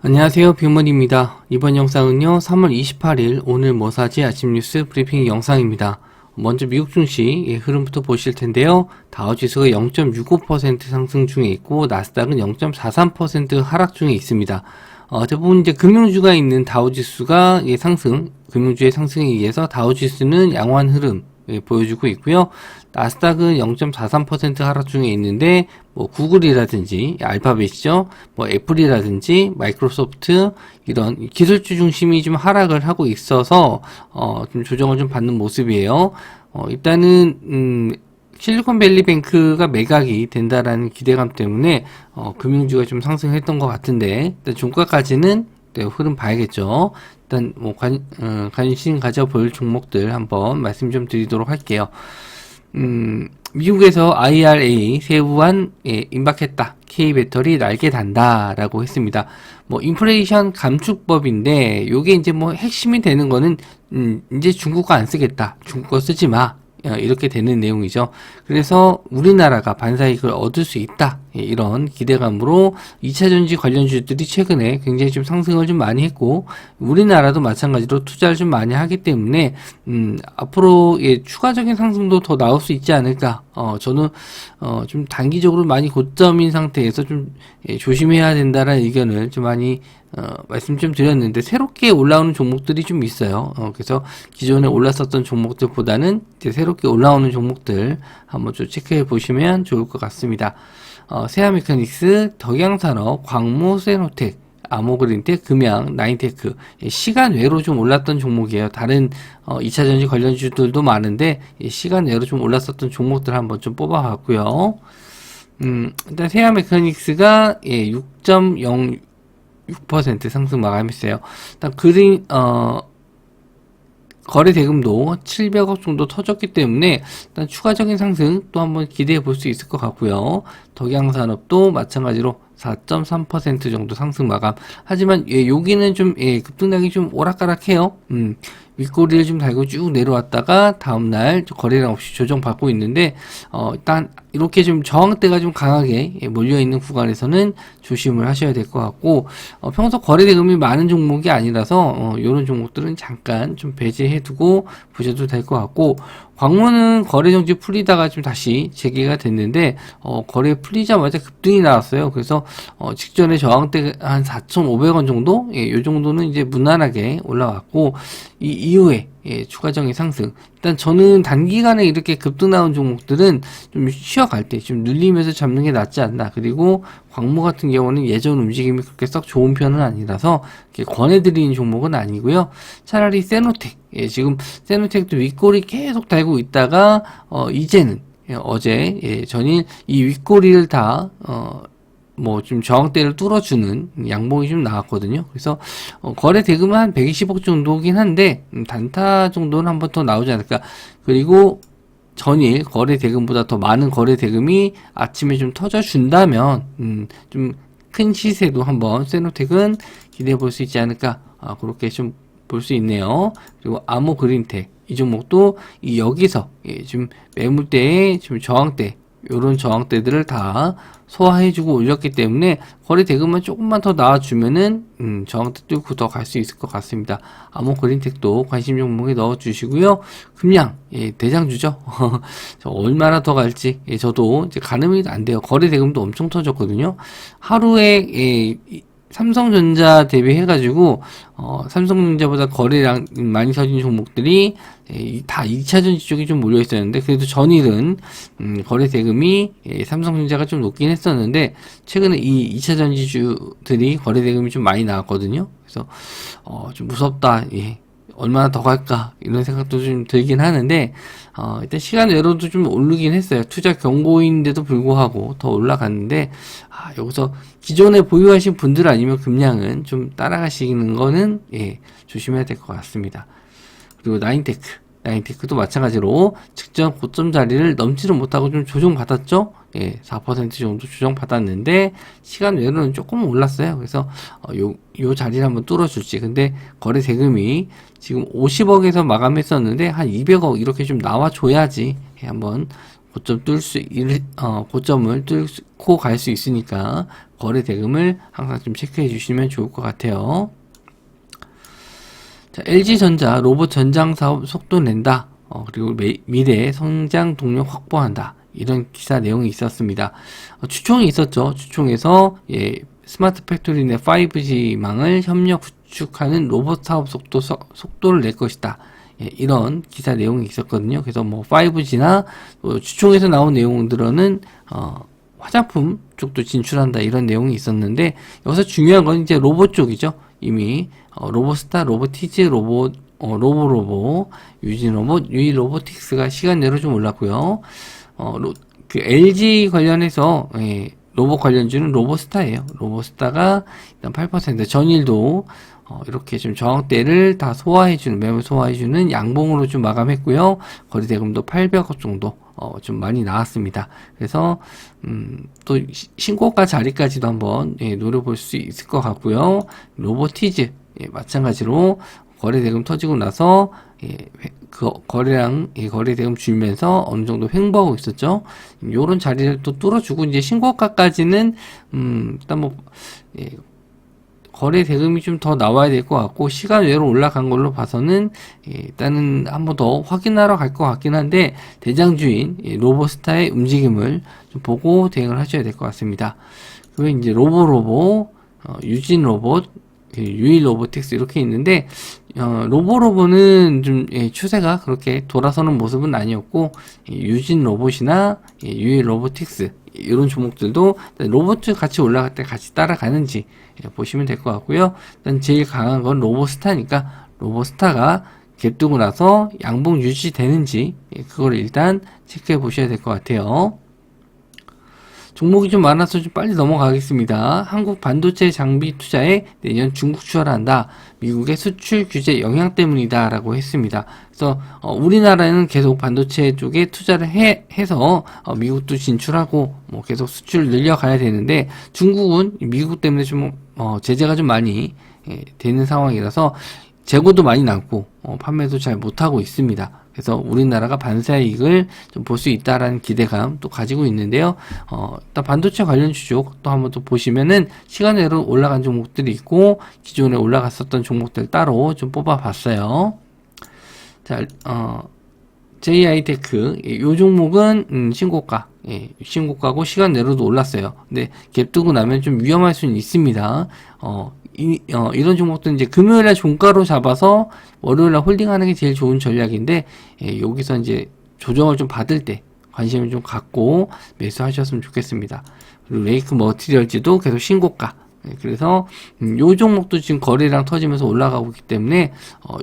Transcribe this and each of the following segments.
안녕하세요, 뷰먼입니다. 이번 영상은요 3월 28일 오늘 뭐 사지 아침 뉴스 브리핑 영상입니다. 먼저 미국 증시 흐름부터 보실 텐데요. 다우지수가 0.65% 상승 중에 있고 나스닥은 0.43% 하락 중에 있습니다. 대부분 이제 금융주가 있는 다우지수가 상승, 금융주의 상승에 의해서 다우지수는 양호한 흐름 보여주고 있고요. 나스닥은 0.43% 하락 중에 있는데 뭐 구글이라든지 알파벳이죠. 뭐 애플이라든지 마이크로소프트 이런 기술주 중심이 좀 하락을 하고 있어서 좀 조정을 좀 받는 모습이에요. 일단은 실리콘밸리 뱅크가 매각이 된다라는 기대감 때문에 금융주가 좀 상승했던 것 같은데 일단 종가까지는 흐름 봐야겠죠. 일단 뭐 관심 가져볼 종목들 한번 말씀 좀 드리도록 할게요. 미국에서 IRA 세부안 임박했다. K배터리 날개 단다라고 했습니다. 뭐 인플레이션 감축법인데 요게 이제 뭐 핵심이 되는 거는 이제 중국어 안 쓰겠다. 중국어 쓰지 마. 이렇게 되는 내용이죠. 그래서 우리나라가 반사이익을 얻을 수 있다. 이런 기대감으로 2차전지 관련주들이 최근에 굉장히 좀 상승을 좀 많이 했고 우리나라도 마찬가지로 투자를 좀 많이 하기 때문에 앞으로 추가적인 상승도 더 나올 수 있지 않을까. 저는 좀 단기적으로 많이 고점인 상태에서 좀 조심해야 된다라는 의견을 좀 많이 말씀 좀 드렸는데 새롭게 올라오는 종목들이 좀 있어요. 그래서 기존에 올랐었던 종목들보다는 이제 새롭게 올라오는 종목들 한번 좀 체크해 보시면 좋을 것 같습니다. 세아메카닉스, 덕양산업, 광무, 세노텍, 아모그린텍, 금양, 나인테크 시간 외로 좀 올랐던 종목이에요. 다른 2차전지 관련주들도 많은데 시간 외로 좀 올랐었던 종목들 한번 좀 뽑아봤고요. 일단 세아메카닉스가 6.06% 상승 마감했어요. 일단 거래 대금도 700억 정도 터졌기 때문에 일단 추가적인 상승 또 한번 기대해 볼 수 있을 것 같고요. 덕양산업도 마찬가지로 4.3% 정도 상승 마감. 하지만 여기는 좀 급등락이 좀 오락가락해요. 윗꼬리를 좀 달고 쭉 내려왔다가 다음날 거래량 없이 조정받고 있는데 일단 이렇게 좀 저항대가 좀 강하게 몰려있는 구간에서는 조심을 하셔야 될 것 같고 평소 거래 대금이 많은 종목이 아니라서 이런 종목들은 잠깐 좀 배제해두고 보셔도 될 것 같고 광무는 거래 정지 풀리다가 좀 다시 재개가 됐는데 거래 풀리자마자 급등이 나왔어요. 그래서 직전에 저항대 한 4,500원 정도 이 정도는 이제 무난하게 올라왔고 이 이후에 추가적인 상승. 일단 저는 단기간에 이렇게 급등 나온 종목들은 좀 쉬어갈 때 좀 눌리면서 잡는 게 낫지 않나. 그리고 광무 같은 경우는 예전 움직임이 그렇게 썩 좋은 편은 아니라서 권해드리는 종목은 아니고요. 차라리 세노텍. 지금 세노텍도 윗꼬리 계속 달고 있다가 이제는 어제 전일 이 윗꼬리를 다 뭐 좀 저항대를 뚫어주는 양봉이 좀 나왔거든요. 그래서 거래 대금은 한 120억 정도긴 한데 단타 정도는 한 번 더 나오지 않을까. 그리고 전일 거래 대금보다 더 많은 거래 대금이 아침에 좀 터져준다면 좀 큰 시세도 한번 세노텍은 기대해 볼 수 있지 않을까. 그렇게 좀 볼 수 있네요. 그리고 아모그린텍 이 종목도 여기서 좀 매물대에 좀 저항대 요런 저항대들을 다 소화해주고 올렸기 때문에 거래 대금만 조금만 더 나와주면은 저항대 뚫고 더 갈 수 있을 것 같습니다. 아모그린텍도 관심 종목에 넣어주시고요. 금양 대장주죠. 얼마나 더 갈지 저도 이제 가늠이 안 돼요. 거래 대금도 엄청 터졌거든요. 하루에 삼성전자 대비해가지고 삼성전자보다 거래량 많이 터진 종목들이 다 2차전지 쪽이 좀 몰려 있었는데 그래도 전일은 거래 대금이 삼성전자가 좀 높긴 했었는데 최근에 이 2차전지주들이 거래 대금이 좀 많이 나왔거든요. 그래서 좀 무섭다. 얼마나 더 갈까 이런 생각도 좀 들긴 하는데 일단 시간 외로도 좀 오르긴 했어요. 투자 경고인데도 불구하고 더 올라갔는데 여기서 기존에 보유하신 분들 아니면 금량은 좀 따라가시는 거는 조심해야 될 것 같습니다. 그리고 나인테크도 마찬가지로 직전 고점 자리를 넘지를 못하고 좀 조정받았죠. 4% 정도 조정받았는데 시간 외로는 조금 올랐어요. 그래서 요 자리를 한번 뚫어줄지. 근데 거래 대금이 지금 50억에서 마감했었는데 한 200억 이렇게 좀 나와줘야지 한번 고점을 뚫고 갈 수 있으니까 거래 대금을 항상 좀 체크해 주시면 좋을 것 같아요. 자, LG전자 로봇 전장 사업 속도 낸다. 그리고 미래 성장 동력 확보한다. 이런 기사 내용이 있었습니다. 추총이 있었죠. 추총에서 스마트 팩토리 내 5G망을 협력 구축하는 로봇 사업 속도를 낼 것이다. 이런 기사 내용이 있었거든요. 그래서 뭐 5G나 추총에서 나온 내용들은 화장품 쪽도 진출한다 이런 내용이 있었는데, 여기서 중요한 건 이제 로봇 쪽이죠. 이미 로봇스타, 로보티즈, 로보로보, 유진로봇, 유이로보틱스가 시간 내로 좀 올랐고요. 그 LG 관련해서 로봇 관련주는 로보스타예요. 로보스타가 일단 8%, 전일도 이렇게 좀 저항대를 다 소화해주는, 매물 소화해주는 양봉으로 좀 마감했고요. 거래대금도 800억 정도 좀 많이 나왔습니다. 그래서 또 신고가 자리까지도 한번 노려볼 수 있을 것 같고요. 로보티즈 마찬가지로 거래대금 터지고 나서 그 거래대금 줄면서 어느 정도 횡보하고 있었죠. 요런 자리를 또 뚫어주고 이제 신고가까지는 일단 뭐 거래 대금이 좀 더 나와야 될 것 같고, 시간 외로 올라간 걸로 봐서는 일단은 한번 더 확인하러 갈 것 같긴 한데, 대장주인 로보스타의 움직임을 좀 보고 대응을 하셔야 될 것 같습니다. 그리고 이제 로보로보, 유진로봇, 유일로보틱스 이렇게 있는데, 로보로보는 좀 추세가 그렇게 돌아서는 모습은 아니었고, 유진로봇이나 유일로보틱스 이런 종목들도 로봇 같이 올라갈 때 같이 따라가는지 보시면 될 것 같고요. 일단 제일 강한 건 로보스타니까 로보스타가 갭 뜨고 나서 양봉 유지되는지 그걸 일단 체크해 보셔야 될 것 같아요. 종목이 좀 많아서 좀 빨리 넘어가겠습니다. 한국 반도체 장비 투자에 내년 중국 출하한다. 미국의 수출 규제 영향 때문이다 라고 했습니다. 그래서 우리나라는 계속 반도체 쪽에 투자를 해서 미국도 진출하고 뭐 계속 수출을 늘려가야 되는데, 중국은 미국 때문에 좀 제재가 좀 많이 되는 상황이라서 재고도 많이 남고 판매도 잘 못하고 있습니다. 그래서 우리나라가 반사이익을 좀 볼 수 있다라는 기대감 또 가지고 있는데요. 일단 반도체 관련 주족 또 한번 또 보시면은 시간외로 올라간 종목들이 있고, 기존에 올라갔었던 종목들 따로 좀 뽑아봤어요. 자, JI테크 이 종목은 신고가고 시간 내로도 올랐어요. 근데 갭 뜨고 나면 좀 위험할 수는 있습니다. 이런 종목들은 이제 금요일날 종가로 잡아서 월요일날 홀딩하는 게 제일 좋은 전략인데, 여기서 이제 조정을 좀 받을 때 관심을 좀 갖고 매수하셨으면 좋겠습니다. 그리고 레이크 머티리얼즈도 계속 신고가. 그래서 요 종목도 지금 거래량 터지면서 올라가고 있기 때문에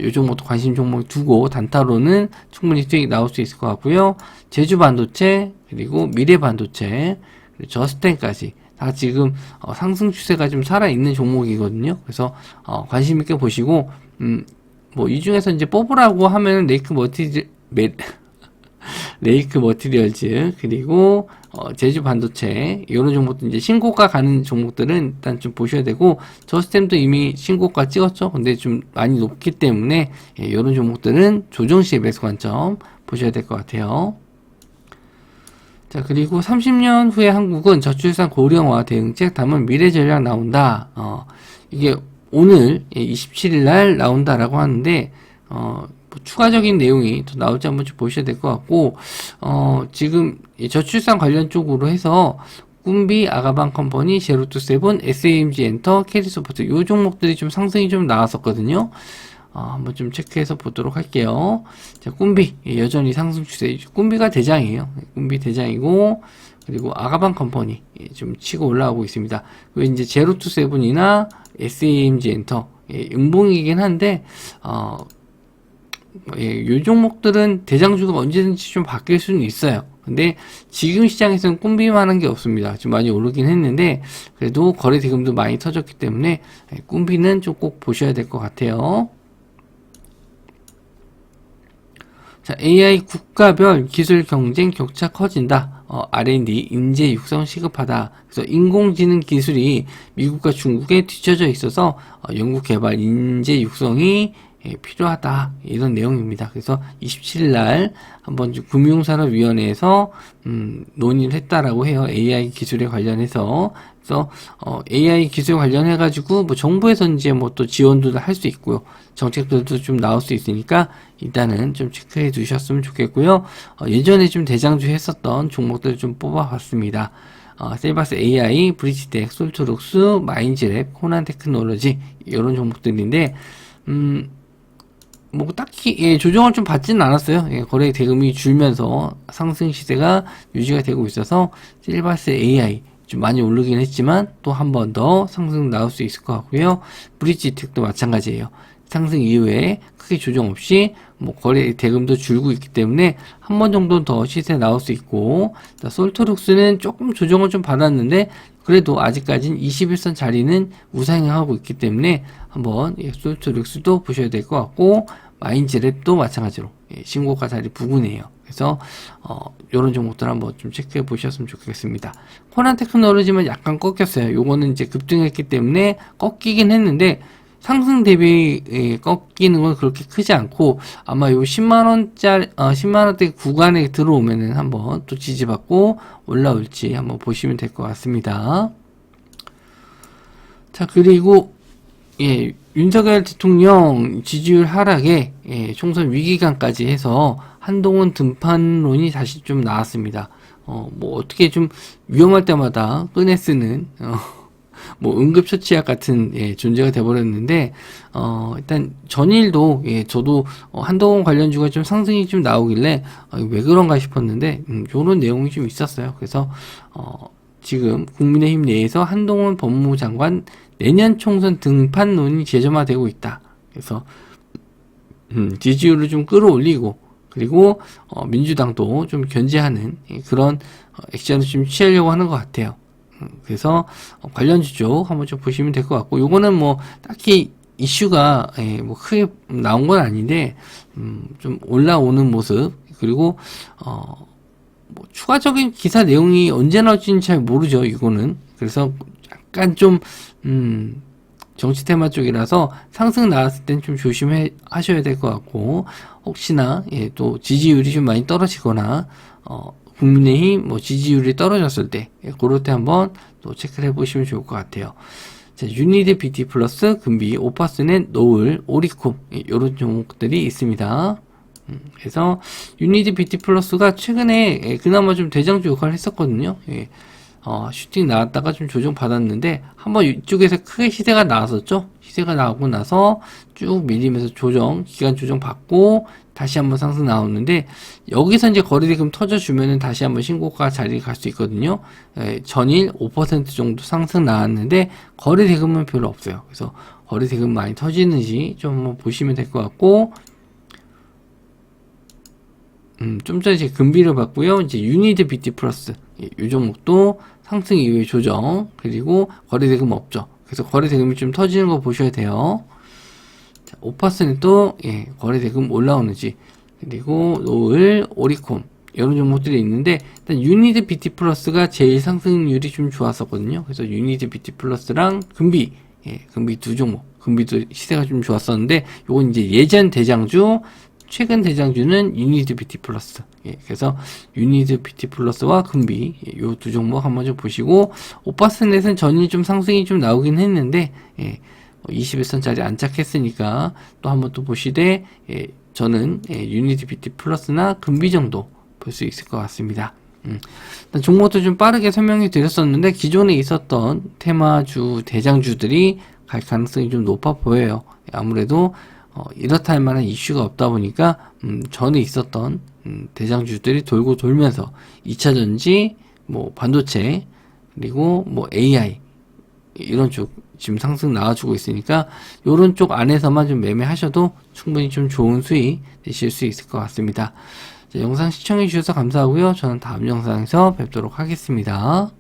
요 종목도 관심 종목 두고 단타로는 충분히 수익이 나올 수 있을 것 같고요. 제주반도체, 그리고 미래반도체, 그리고 저스텐까지 다 지금 상승 추세가 좀 살아있는 종목이거든요. 그래서 관심 있게 보시고, 뭐 이 중에서 이제 뽑으라고 하면 레이크 머티리얼즈, 그리고 제주 반도체 이런 종목도 이제 신고가 가는 종목들은 일단 좀 보셔야 되고, 저스템도 이미 신고가 찍었죠. 근데 좀 많이 높기 때문에 이런 종목들은 조정 시에 매수 관점 보셔야 될 것 같아요. 자, 그리고 30년 후에 한국은 저출산 고령화 대응책 담은 미래 전략 나온다. 이게 오늘 27일 날 나온다라고 하는데, 뭐 추가적인 내용이 더 나올지 한번 좀 보셔야 될 것 같고, 지금 저출산 관련 쪽으로 해서 꿈비, 아가방 컴퍼니, 제로투세븐, SAMG 엔터, 캐리소프트 요 종목들이 좀 상승이 좀 나왔었거든요. 한번 좀 체크해서 보도록 할게요. 자, 꿈비 여전히 상승 추세. 꿈비가 대장이에요. 꿈비 대장이고, 그리고 아가방 컴퍼니 좀 치고 올라오고 있습니다. 그리고 이제 제로투세븐이나 SAMG 엔터 음봉이긴 한데, 요 종목들은 대장주가 언제든지 좀 바뀔 수는 있어요. 근데 지금 시장에서는 꿈비만한 게 없습니다. 좀 많이 오르긴 했는데, 그래도 거래 대금도 많이 터졌기 때문에 꿈비는 좀 꼭 보셔야 될 것 같아요. 자, AI 국가별 기술 경쟁 격차 커진다. R&D 인재 육성 시급하다. 그래서 인공지능 기술이 미국과 중국에 뒤처져 있어서 연구 개발 인재 육성이 필요하다 이런 내용입니다. 그래서 27일 날 한번 금융산업위원회에서 논의를 했다라고 해요. AI 기술에 관련해서. 그래서 AI 기술 관련해 가지고 뭐 정부에서 이제 뭐 또 지원도 할 수 있고요. 정책들도 좀 나올 수 있으니까 일단은 좀 체크해 두셨으면 좋겠고요. 예전에 좀 대장주 했었던 종목들을 좀 뽑아봤습니다. 셀바스 AI, 브리지텍, 솔트룩스, 마인즈랩, 호난테크놀로지 이런 종목들인데 뭐 딱히 조정을 좀 받지는 않았어요. 거래 대금이 줄면서 상승 시세가 유지가 되고 있어서 셀바스 AI 좀 많이 오르긴 했지만 또 한 번 더 상승 나올 수 있을 것 같고요. 브리지텍도 마찬가지예요. 상승 이후에 크게 조정 없이 뭐 거래 대금도 줄고 있기 때문에 한 번 정도 더 시세 나올 수 있고, 솔트룩스는 조금 조정을 좀 받았는데 그래도 아직까지는 21선 자리는 우상향하고 있기 때문에 한번 솔트룩스도 보셔야 될 것 같고, 마인즈랩도 마찬가지로 신고가 자리 부근이에요. 그래서 이런 종목들 한번 좀 체크해 보셨으면 좋겠습니다. 호난테크놀로지만 약간 꺾였어요. 요거는 이제 급등했기 때문에 꺾이긴 했는데 상승 대비 꺾이는 건 그렇게 크지 않고, 아마 요 10만원짜리 10만원대 구간에 들어오면은 한번 또 지지받고 올라올지 한번 보시면 될 것 같습니다. 자, 그리고 윤석열 대통령 지지율 하락에 총선 위기감까지 해서 한동훈 등판론이 다시 좀 나왔습니다. 뭐 어떻게 좀 위험할 때마다 꺼내 쓰는 뭐 응급처치약 같은 존재가 돼버렸는데, 일단 전일도 저도 한동훈 관련주가 좀 상승이 좀 나오길래 왜 그런가 싶었는데 요런 내용이 좀 있었어요. 그래서 지금 국민의힘 내에서 한동훈 법무부 장관 내년 총선 등판론이 재점화되고 있다. 그래서 지지율을 좀 끌어올리고, 그리고 민주당도 좀 견제하는 그런 액션을 좀 취하려고 하는 것 같아요. 그래서 관련주 쪽 한번 좀 보시면 될 것 같고, 요거는 뭐 딱히 이슈가 뭐 크게 나온 건 아닌데 좀 올라오는 모습, 그리고 뭐 추가적인 기사 내용이 언제 나올지는 잘 모르죠, 이거는. 그래서 약간 좀 정치 테마 쪽이라서 상승 나왔을 땐 좀 조심해 하셔야 될 것 같고, 혹시나 또 지지율이 좀 많이 떨어지거나 국민의힘 뭐 지지율이 떨어졌을 때 그럴 때 한번 또 체크를 해보시면 좋을 것 같아요. 자, 유니드 BT 플러스, 금비, 오파스넷, 노을, 오리콤 이런 종목들이 있습니다. 그래서 유니드 BT 플러스가 최근에 그나마 좀 대장주 역할을 했었거든요. 슈팅 나왔다가 좀 조정 받았는데 한번 이쪽에서 크게 시세가 나왔었죠. 시세가 나오고 나서 쭉 밀리면서 기간 조정 받고 다시 한번 상승 나오는데, 여기서 이제 거래대금 터져주면은 다시 한번 신고가 자리에 갈 수 있거든요. 전일 5% 정도 상승 나왔는데 거래대금은 별로 없어요. 그래서 거래대금 많이 터지는지 좀 한번 보시면 될 것 같고, 좀 전에 제 금비를 봤고요. 이제 유니드 BT 플러스 이 종목도 상승 이후에 조정, 그리고 거래대금 없죠. 그래서 거래대금이 좀 터지는 거 보셔야 돼요. 자, 5%도 거래대금 올라오는지, 그리고 노을, 오리콤 이런 종목들이 있는데, 일단 유니드 BT 플러스가 제일 상승률이 좀 좋았었거든요. 그래서 유니드 BT 플러스랑 금비, 금비 두 종목, 금비도 시세가 좀 좋았었는데, 요건 이제 예전 대장주, 최근 대장주는 유니드 BT 플러스. 그래서 유니드 BT 플러스와 금비 요 두 종목 한번 좀 보시고, 오파스넷은 전일 좀 상승이 좀 나오긴 했는데 21선짜리 안착했으니까 또 한번 또 보시되, 저는 유니드 BT 플러스나 금비 정도 볼 수 있을 것 같습니다. 일단 종목도 좀 빠르게 설명해 드렸었는데, 기존에 있었던 테마주 대장주들이 갈 가능성이 좀 높아 보여요. 아무래도 이렇다 할 만한 이슈가 없다 보니까 전에 있었던 대장주들이 돌고 돌면서 2차전지, 뭐 반도체, 그리고 뭐 AI 이런 쪽 지금 상승 나와주고 있으니까 이런 쪽 안에서만 좀 매매하셔도 충분히 좀 좋은 수익 내실 수 있을 것 같습니다. 자, 영상 시청해 주셔서 감사하고요. 저는 다음 영상에서 뵙도록 하겠습니다.